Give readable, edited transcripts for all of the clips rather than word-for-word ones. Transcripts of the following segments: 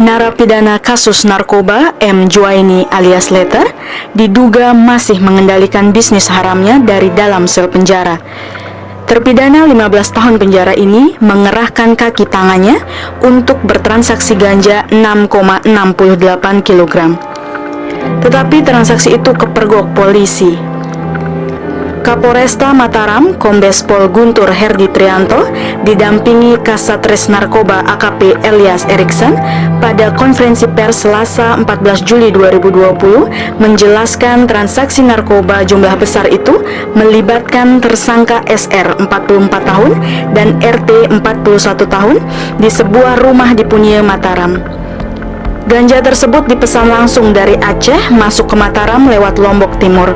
Narapidana kasus narkoba M. Juwaini alias Letter diduga masih mengendalikan bisnis haramnya dari dalam sel penjara. Terpidana 15 tahun penjara ini mengerahkan kaki tangannya untuk bertransaksi ganja 6,68 kg. Tetapi transaksi itu kepergok polisi. Kapolresta Mataram, Kombes Pol Guntur Herdi Trianto, didampingi Kasatres Narkoba AKP Elias Erikson pada konferensi pers Selasa 14 Juli 2020 menjelaskan transaksi narkoba jumlah besar itu melibatkan tersangka SR 44 tahun dan RT 41 tahun di sebuah rumah di Punie, Mataram. Ganja tersebut dipesan langsung dari Aceh masuk ke Mataram lewat Lombok Timur.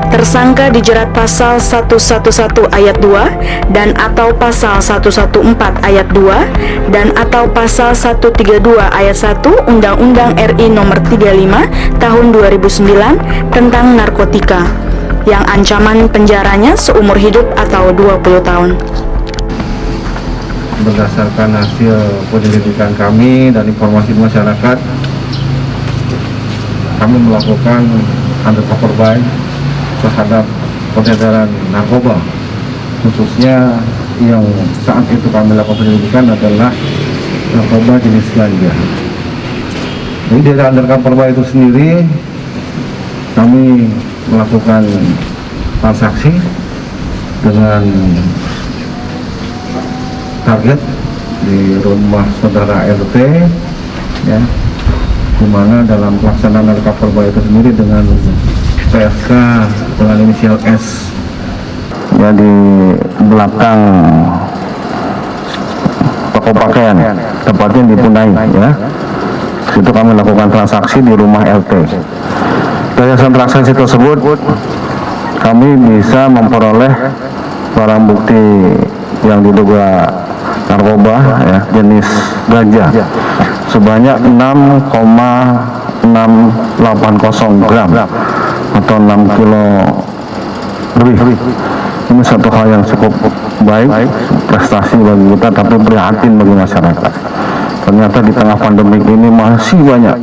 Tersangka dijerat pasal 111 ayat 2 dan atau pasal 114 ayat 2 dan atau pasal 132 ayat 1 Undang-Undang RI Nomor 35 Tahun 2009 tentang narkotika yang ancaman penjaranya seumur hidup atau 20 tahun. Berdasarkan hasil penyelidikan kami dan informasi masyarakat, kami melakukan undercover buy terhadap peredaran narkoba, khususnya yang saat itu kami lakukan penyelidikan adalah narkoba jenis ganja. Jadi dari undercover buy itu sendiri kami melakukan transaksi dengan target di rumah saudara RT, ya, di mana dalam pelaksanaan undercover buy itu sendiri dengan PSK dengan inisial S, ya, di belakang toko pakaian, tepatnya di Punai, ya. Situ kami lakukan transaksi di rumah LT. Dari hasil transaksi tersebut, kami bisa memperoleh barang bukti yang diduga narkoba, ya, jenis ganja sebanyak 6,680 gram atau 6 kilo lebih. Ini satu hal yang cukup baik, prestasi bagi kita, tapi prihatin bagi masyarakat. Ternyata di tengah pandemi ini masih banyak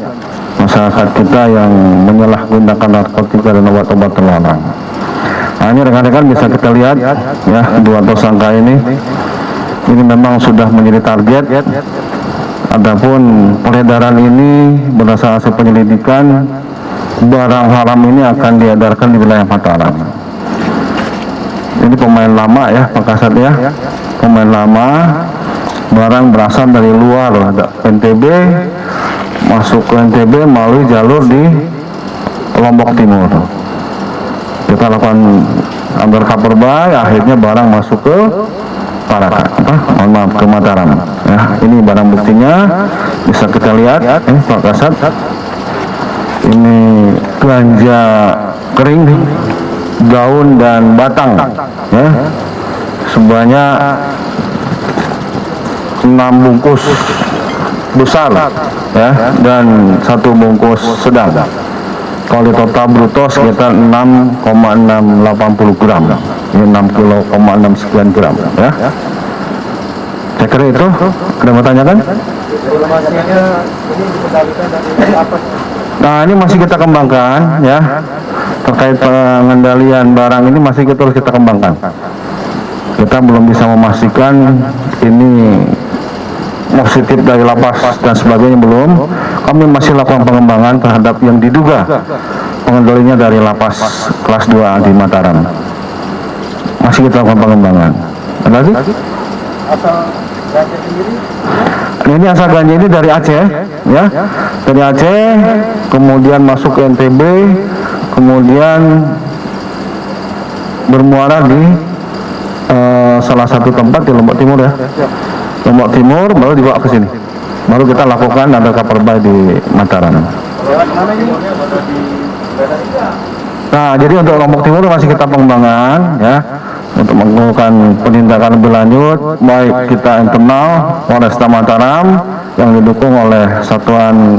masyarakat kita yang menyalahgunakan narkotika dan obat-obat terlarang. Nah, ini rekan-rekan bisa kita lihat, ya, dua tersangka ini memang sudah menjadi target. Adapun peredaran ini berdasarkan hasil penyelidikan, barang haram ini akan diedarkan di wilayah Mataram. Ini pemain lama, ya, Pak Kasat, ya, pemain lama. Barang berasal dari luar, ada NTB, masuk ke NTB melalui jalur di Lombok Timur. Kita lakukan undercover buy, akhirnya barang masuk ke ke Mataram. Ya, ini barang buktinya bisa kita lihat, Pak Kasat. Ini ganja kering, daun dan batang, ya, sebanyak 6 bungkus besar, ya, dan 1 bungkus sedang. Kalau total bruto sekitar 6,680 gram, ini 6,6 sekian gram, ya. Saya kira itu. Ada mau tanyakan? Nah, ini masih kita kembangkan, ya, terkait pengendalian barang ini masih terus kita kembangkan. Kita belum bisa memastikan ini positif dari lapas dan sebagainya, belum. Kami masih lakukan pengembangan terhadap yang diduga pengendalinya dari lapas kelas 2 di Mataram. Masih kita lakukan pengembangan. Ada lagi? Asal ganja sendiri? Ini asal ganja ini dari Aceh, ya, dari Aceh, kemudian masuk ke NTB, kemudian bermuara di salah satu tempat di Lombok Timur, ya, Lombok Timur, baru dibawa ke sini, baru kita lakukan undercover buy di Mataram. Nah, jadi untuk Lombok Timur masih kita pengembangan, ya, untuk melakukan penindakan lebih lanjut, baik kita internal Polresta Mataram yang didukung oleh Satuan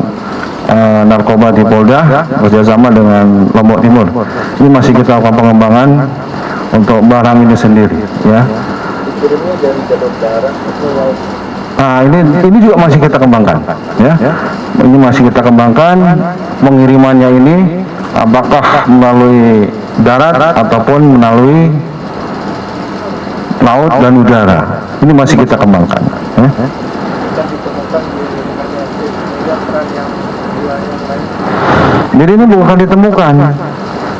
Narkoba di Polda bekerjasama dengan Lombok Timur. Ini masih kita lakukan pengembangan untuk barang ini sendiri, ya. Nah, ini juga masih kita kembangkan, ya. Ini masih kita kembangkan pengirimannya ini apakah melalui darat ataupun melalui laut dan udara. Ini masih kita kembangkan. Ya. Jadi ini bukan ditemukan,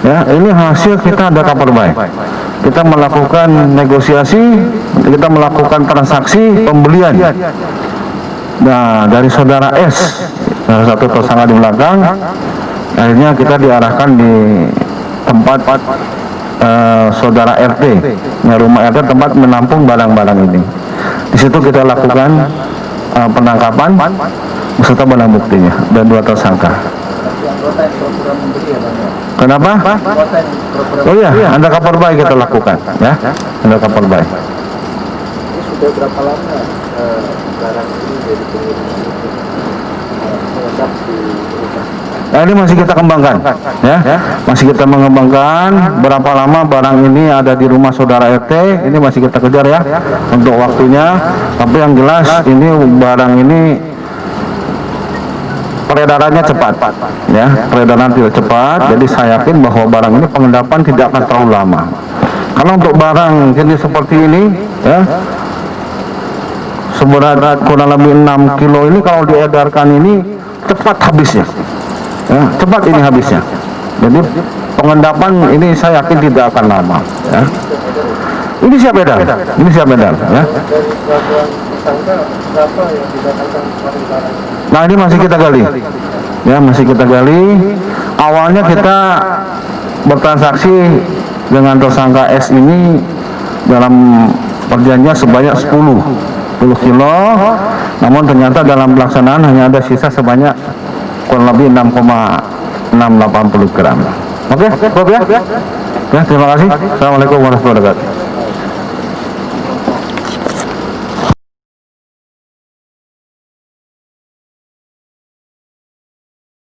ya. Ini hasil kita ada kabar baik. Kita melakukan negosiasi, kita melakukan transaksi pembelian. Nah, dari saudara S, salah satu tersangka di belakang, akhirnya kita diarahkan di tempat saudara RT, rumah RT, tempat menampung barang-barang ini. Di situ kita lakukan penangkapan beserta barang buktinya dan 2 tersangka. Kenapa? Oh iya, ada kabar baik kita lakukan, ya. Ada kabar baik. Ini sudah berapa lama barang ini jadi mengendap di rumah? Nah, ini masih kita kembangkan, ya. Masih kita mengembangkan berapa lama barang ini ada di rumah saudara RT. Ini masih kita kejar, ya, untuk waktunya. Tapi yang jelas ini barang ini peredarannya cepat, ya, peredaran tidak cepat. Jadi saya yakin bahwa barang ini pengendapan tidak akan terlalu lama. Karena untuk barang jenis seperti ini, ya, seberat kurang lebih 6 kilo ini kalau diedarkan ini cepat habisnya, ya, cepat ini habisnya. Jadi pengendapan ini saya yakin tidak akan lama, ya. Ini siap edar, ya. Dari pelabuhan tersangka berapa yang didapatkan kemarin barang? Nah, ini masih kita gali, ya, masih kita gali. Awalnya kita bertransaksi dengan tersangka S ini dalam perjanjian sebanyak 10 kilo, namun ternyata dalam pelaksanaan hanya ada sisa sebanyak kurang lebih 6,680 gram. Oke, cukup, ya. Ya, terima kasih. Assalamualaikum warahmatullahi wabarakatuh.